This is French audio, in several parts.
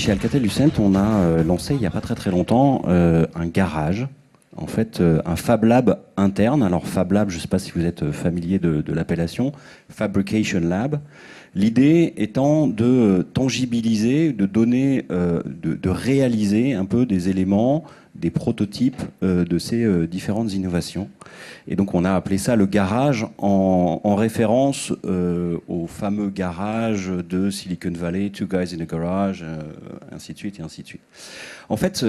chez Alcatel-Lucent, on a lancé il n'y a pas très longtemps un garage, en fait un Fab Lab interne. Alors Fab Lab, je ne sais pas si vous êtes familier de l'appellation, Fabrication Lab. L'idée étant de tangibiliser, de donner, de réaliser un peu des éléments, des prototypes de ces différentes innovations. Et donc on a appelé ça le garage en référence au fameux garage de Silicon Valley, Two Guys in a Garage, ainsi de suite et ainsi de suite. En fait,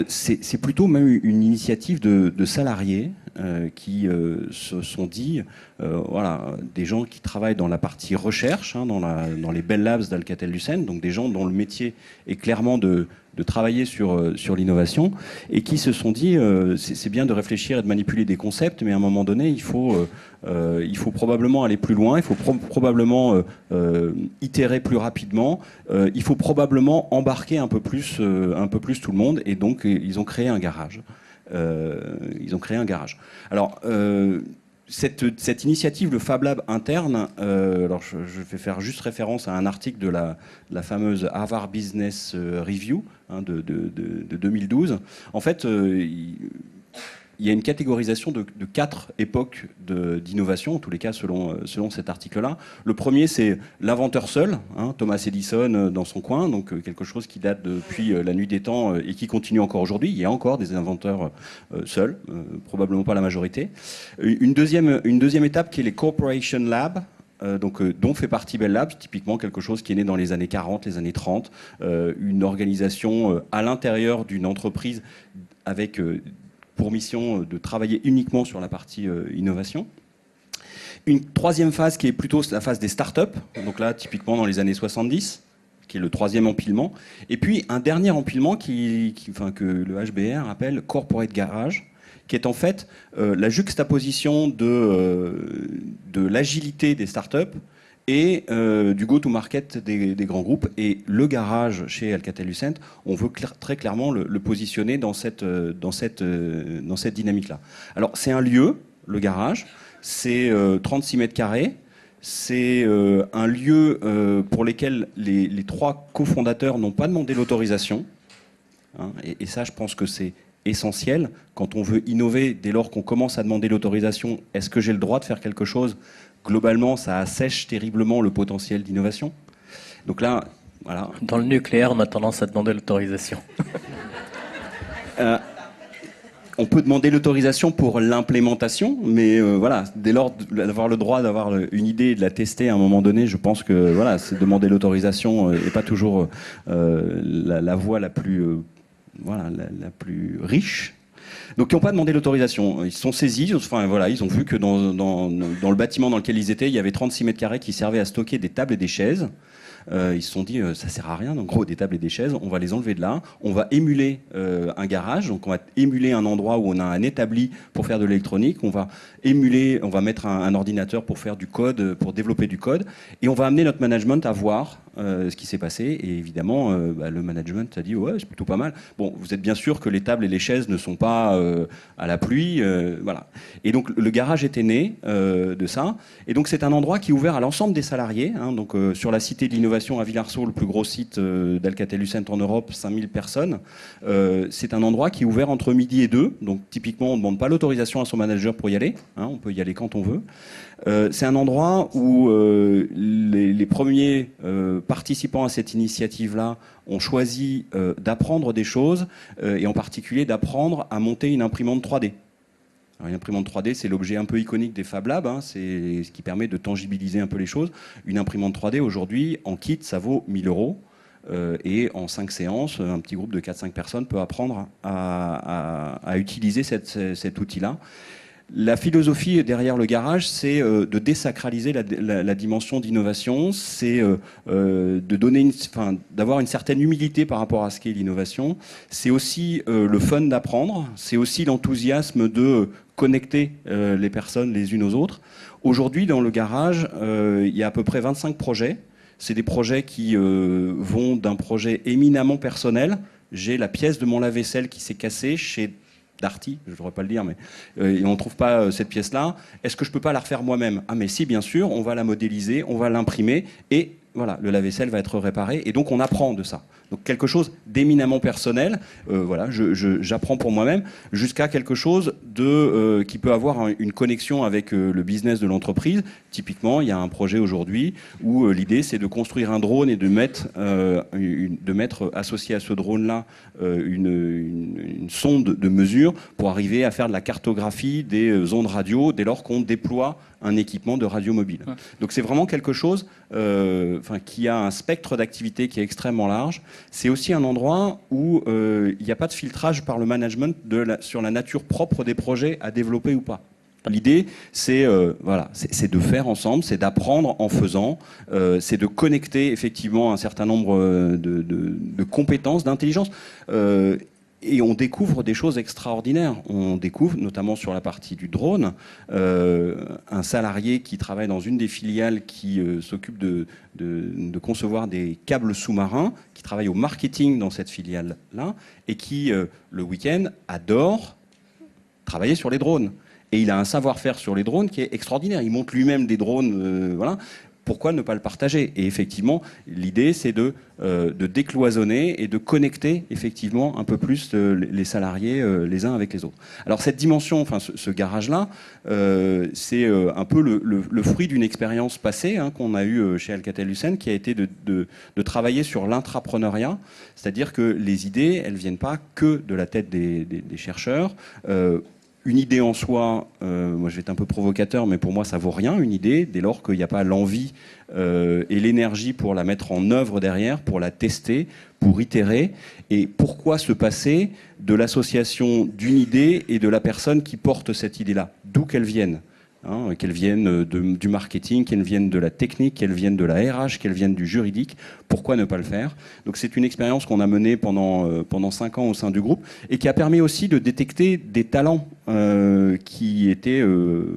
c'est plutôt même une initiative de salariés qui se sont dit, voilà, des gens qui travaillent dans la partie recherche, hein, dans les Bell Labs d'Alcatel-Lucent, donc des gens dont le métier est clairement de travailler sur l'innovation, et qui se sont dit, c'est bien de réfléchir et de manipuler des concepts, mais à un moment donné, il faut probablement aller plus loin, il faut probablement itérer plus rapidement, il faut probablement embarquer un peu plus tout le monde, et donc ils ont créé un garage. Alors, cette initiative, le Fab Lab interne, alors je vais faire juste référence à un article de la fameuse Harvard Business Review, hein, de 2012. En fait, il y a une catégorisation de 4 époques d'innovation, en tous les cas selon cet article-là. Le premier, c'est l'inventeur seul, hein, Thomas Edison dans son coin, donc quelque chose qui date depuis la nuit des temps et qui continue encore aujourd'hui. Il y a encore des inventeurs seuls, probablement pas la majorité. Une deuxième étape qui est les Corporation Labs, dont fait partie Bell Labs, typiquement quelque chose qui est né dans les années 40, les années 30, une organisation à l'intérieur d'une entreprise avec pour mission de travailler uniquement sur la partie innovation. Une troisième phase qui est plutôt la phase des startups, donc là typiquement dans les années 70, qui est le troisième empilement. Et puis un dernier empilement que le HBR appelle Corporate Garage, qui est en fait la juxtaposition de l'agilité des startups et du go-to-market des grands groupes. Et le garage chez Alcatel-Lucent, on veut très clairement le positionner dans cette dynamique-là. Alors c'est un lieu, le garage, c'est 36 mètres carrés, c'est un lieu pour lequel les 3 cofondateurs n'ont pas demandé l'autorisation, hein, et ça je pense que c'est essentiel. Quand on veut innover, dès lors qu'on commence à demander l'autorisation, est-ce que j'ai le droit de faire quelque chose ? Globalement, ça assèche terriblement le potentiel d'innovation. Donc là, voilà. Dans le nucléaire, on a tendance à demander l'autorisation. On peut demander l'autorisation pour l'implémentation, mais voilà, dès lors d'avoir le droit d'avoir une idée et de la tester à un moment donné, je pense que voilà, c'est demander l'autorisation n'est pas toujours la voie la plus la plus riche. Donc ils n'ont pas demandé l'autorisation. Ils se sont saisis, ils ont vu que dans le bâtiment dans lequel ils étaient, il y avait 36 mètres carrés qui servaient à stocker des tables et des chaises. Ils se sont dit, ça sert à rien, en gros, des tables et des chaises, on va les enlever de là, on va émuler un garage, donc on va émuler un endroit où on a un établi pour faire de l'électronique, on va mettre un ordinateur pour faire du code, pour développer du code, et on va amener notre management à voir ce qui s'est passé, et évidemment, le management a dit, ouais, c'est plutôt pas mal. Bon, vous êtes bien sûr que les tables et les chaises ne sont pas à la pluie, voilà. Et donc, le garage était né de ça, et donc c'est un endroit qui est ouvert à l'ensemble des salariés, hein, donc sur la cité de l'innovation à Villarceau, le plus gros site d'Alcatel-Lucent en Europe, 5000 personnes. C'est un endroit qui est ouvert entre midi et 2, donc typiquement on ne demande pas l'autorisation à son manager pour y aller, hein, on peut y aller quand on veut. C'est un endroit où les premiers participants à cette initiative-là ont choisi d'apprendre des choses, et en particulier d'apprendre à monter une imprimante 3D. Alors, une imprimante 3D, c'est l'objet un peu iconique des Fab Labs, hein, c'est ce qui permet de tangibiliser un peu les choses. Une imprimante 3D, aujourd'hui, en kit, ça vaut 1 000 €. Et en 5 séances, un petit groupe de 4-5 personnes peut apprendre à utiliser cet outil-là. La philosophie derrière le garage, c'est de désacraliser la dimension d'innovation, c'est d'avoir une certaine humilité par rapport à ce qu'est l'innovation. C'est aussi le fun d'apprendre, c'est aussi l'enthousiasme de connecter les personnes les unes aux autres. Aujourd'hui, dans le garage, il y a à peu près 25 projets. C'est des projets qui vont d'un projet éminemment personnel. J'ai la pièce de mon lave-vaisselle qui s'est cassée chez Darty, je ne devrais pas le dire, mais et on ne trouve pas cette pièce-là. Est-ce que je ne peux pas la refaire moi-même ? Ah mais si, bien sûr, on va la modéliser, on va l'imprimer, et voilà, le lave-vaisselle va être réparé, et donc on apprend de ça. Donc quelque chose d'éminemment personnel, voilà, j'apprends pour moi-même, jusqu'à quelque chose qui peut avoir une connexion avec le business de l'entreprise. Typiquement, il y a un projet aujourd'hui où l'idée c'est de construire un drone et de mettre associé à ce drone-là une sonde de mesure pour arriver à faire de la cartographie des ondes radio dès lors qu'on déploie un équipement de radio mobile. Donc c'est vraiment quelque chose qui a un spectre d'activité qui est extrêmement large. C'est aussi un endroit où il n'y a pas de filtrage par le management sur la nature propre des projets à développer ou pas. L'idée, c'est de faire ensemble, c'est d'apprendre en faisant, c'est de connecter effectivement un certain nombre de compétences, d'intelligence. Et on découvre des choses extraordinaires. On découvre, notamment sur la partie du drone, un salarié qui travaille dans une des filiales qui s'occupe de concevoir des câbles sous-marins, qui travaille au marketing dans cette filiale-là, et qui, le week-end, adore travailler sur les drones. Et il a un savoir-faire sur les drones qui est extraordinaire. Il monte lui-même des drones, voilà. Pourquoi ne pas le partager? Et effectivement, l'idée, c'est de décloisonner et de connecter effectivement un peu plus les salariés les uns avec les autres. Alors cette dimension, enfin ce garage-là, c'est un peu le fruit d'une expérience passée qu'on a eue chez Alcatel-Lucent, qui a été de travailler sur l'intrapreneuriat, c'est-à-dire que les idées, elles viennent pas que de la tête des chercheurs. Une idée en soi, moi je vais être un peu provocateur, mais pour moi ça vaut rien, une idée, dès lors qu'il n'y a pas l'envie et l'énergie pour la mettre en œuvre derrière, pour la tester, pour itérer. Et pourquoi se passer de l'association d'une idée et de la personne qui porte cette idée-là, d'où qu'elle vienne, qu'elle vienne du marketing, qu'elle vienne de la technique, qu'elle vienne de la RH, qu'elle vienne du juridique. Pourquoi ne pas le faire? Donc c'est une expérience qu'on a menée pendant 5 ans au sein du groupe et qui a permis aussi de détecter des talents qui étaient...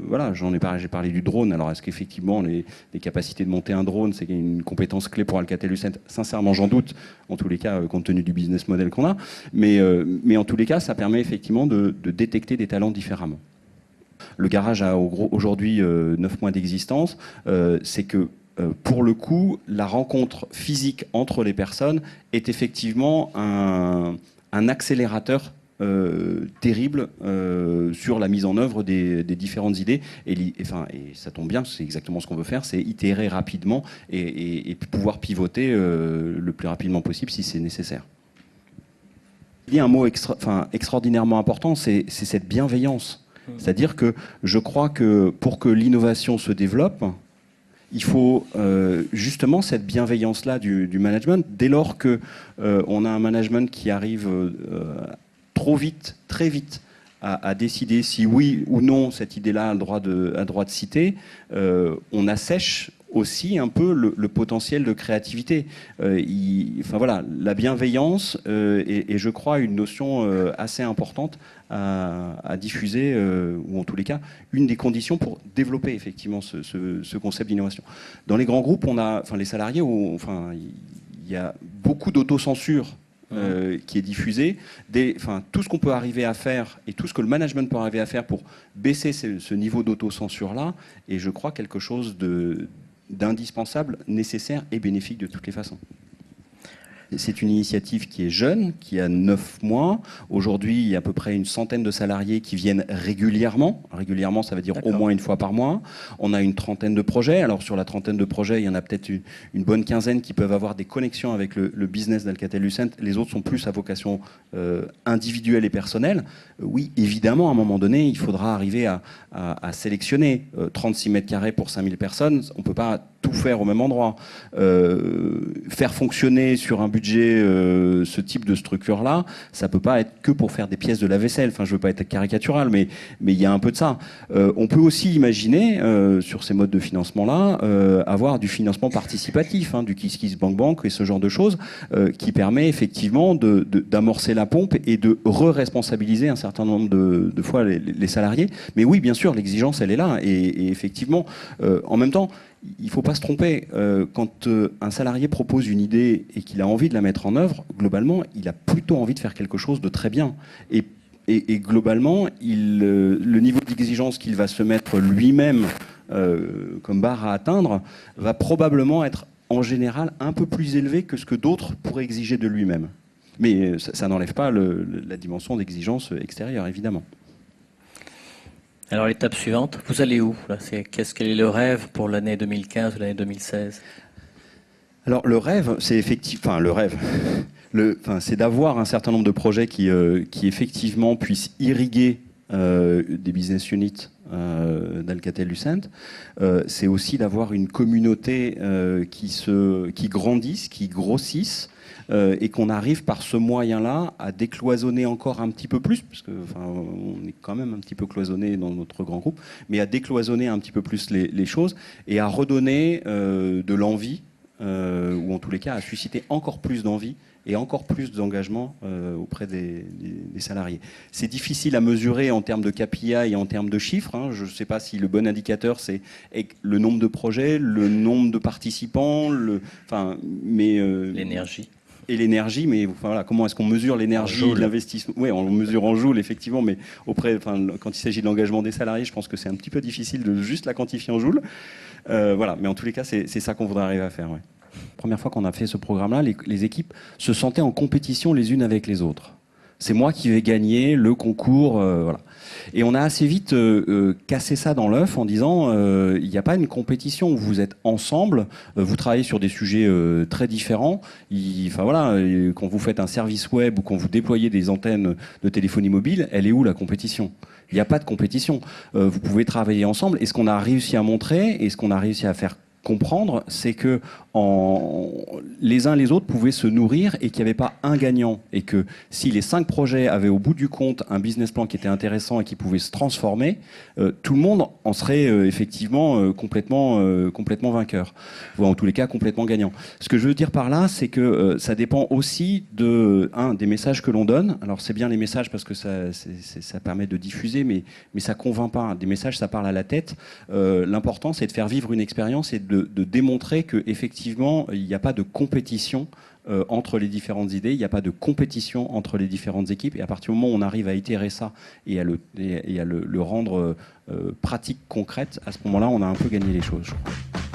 voilà, j'ai parlé du drone. Alors est-ce qu'effectivement les capacités de monter un drone, c'est une compétence clé pour Alcatel-Lucent? Sincèrement, j'en doute, en tous les cas, compte tenu du business model qu'on a. Mais en tous les cas, ça permet effectivement de détecter des talents différemment. Le garage a aujourd'hui 9 mois d'existence. C'est que, pour le coup, la rencontre physique entre les personnes est effectivement un accélérateur terrible sur la mise en œuvre des différentes idées. Et ça tombe bien, c'est exactement ce qu'on veut faire, c'est itérer rapidement et pouvoir pivoter le plus rapidement possible si c'est nécessaire. Il y a un mot extraordinairement important, c'est cette bienveillance. C'est-à-dire que je crois que pour que l'innovation se développe, il faut justement cette bienveillance-là du management. Dès lors qu'on a un management qui arrive trop vite, très vite, à décider si oui ou non cette idée-là a le droit de citer, on assèche aussi un peu le potentiel de créativité. Voilà, la bienveillance est, je crois, une notion assez importante à diffuser, ou en tous les cas, une des conditions pour développer effectivement ce concept d'innovation. Dans les grands groupes, les salariés, il y a beaucoup d'autocensure qui est diffusée. Tout ce qu'on peut arriver à faire et tout ce que le management peut arriver à faire pour baisser ce niveau d'autocensure-là est, je crois, quelque chose d'indispensable, nécessaire et bénéfique de toutes les façons. C'est une initiative qui est jeune, qui a 9 mois. Aujourd'hui, il y a à peu près une centaine de salariés qui viennent régulièrement. Régulièrement, ça veut dire au moins une fois par mois. On a une trentaine de projets. Alors, sur la trentaine de projets, il y en a peut-être une bonne quinzaine qui peuvent avoir des connexions avec le business d'Alcatel-Lucent. Les autres sont plus à vocation individuelle et personnelle. Oui, évidemment, à un moment donné, il faudra arriver à sélectionner 36 mètres carrés pour 5000 personnes. On ne peut pas tout faire au même endroit. Faire fonctionner sur un budget ce type de structure-là, ça peut pas être que pour faire des pièces de lave-vaisselle. Enfin, je veux pas être caricatural, mais il y a un peu de ça. On peut aussi imaginer, sur ces modes de financement-là, avoir du financement participatif, du Kiss Bank Bank et ce genre de choses, qui permet effectivement d'amorcer la pompe et de re-responsabiliser un certain nombre de fois les salariés. Mais oui, bien sûr, l'exigence, elle est là. Et effectivement, en même temps, il ne faut pas se tromper. Quand un salarié propose une idée et qu'il a envie de la mettre en œuvre, globalement, il a plutôt envie de faire quelque chose de très bien. Et globalement, le niveau d'exigence qu'il va se mettre lui-même comme barre à atteindre va probablement être en général un peu plus élevé que ce que d'autres pourraient exiger de lui-même. Mais ça n'enlève pas la dimension d'exigence extérieure, évidemment. Alors l'étape suivante, vous allez où là? Quel est le rêve pour l'année 2015 ou l'année 2016? Alors le rêve, c'est effectivement, enfin le rêve, c'est d'avoir un certain nombre de projets qui effectivement puissent irriguer des business units d'Alcatel-Lucent. C'est aussi d'avoir une communauté qui grandisse, qui grossisse, et qu'on arrive par ce moyen-là à décloisonner encore un petit peu plus, parce que on est quand même un petit peu cloisonné dans notre grand groupe, mais à décloisonner un petit peu plus les choses et à redonner de l'envie, ou en tous les cas à susciter encore plus d'envie et encore plus d'engagement auprès des salariés. C'est difficile à mesurer en termes de KPI et en termes de chiffres. Hein. Je ne sais pas si le bon indicateur, c'est le nombre de projets, le nombre de participants, l'énergie. Et l'énergie, mais voilà, comment est-ce qu'on mesure l'énergie, l'investissement? Oui, on le mesure en joules, effectivement, mais quand il s'agit de l'engagement des salariés, je pense que c'est un petit peu difficile de juste la quantifier en joules. Voilà, mais en tous les cas, c'est ça qu'on voudrait arriver à faire. Ouais. Première fois qu'on a fait ce programme-là, les équipes se sentaient en compétition les unes avec les autres. C'est moi qui vais gagner le concours, voilà. Et on a assez vite cassé ça dans l'œuf en disant il n'y a pas une compétition où vous êtes ensemble, vous travaillez sur des sujets très différents. Quand vous faites un service web ou quand vous déployez des antennes de téléphonie mobile, elle est où la compétition? Il n'y a pas de compétition. Vous pouvez travailler ensemble. Et ce qu'on a réussi à montrer et ce qu'on a réussi à faire comprendre, c'est que les uns les autres pouvaient se nourrir et qu'il n'y avait pas un gagnant. Et que si les 5 projets avaient au bout du compte un business plan qui était intéressant et qui pouvait se transformer, tout le monde en serait effectivement complètement vainqueur. Ou en tous les cas complètement gagnant. Ce que je veux dire par là, c'est que ça dépend aussi des messages que l'on donne. Alors c'est bien les messages parce que ça permet de diffuser, mais ça convainc pas. Des messages, ça parle à la tête. L'important, c'est de faire vivre une expérience et de démontrer que effectivement il n'y a pas de compétition entre les différentes idées, il n'y a pas de compétition entre les différentes équipes, et à partir du moment où on arrive à itérer ça et à le rendre pratique, concrète, à ce moment-là on a un peu gagné les choses, je crois.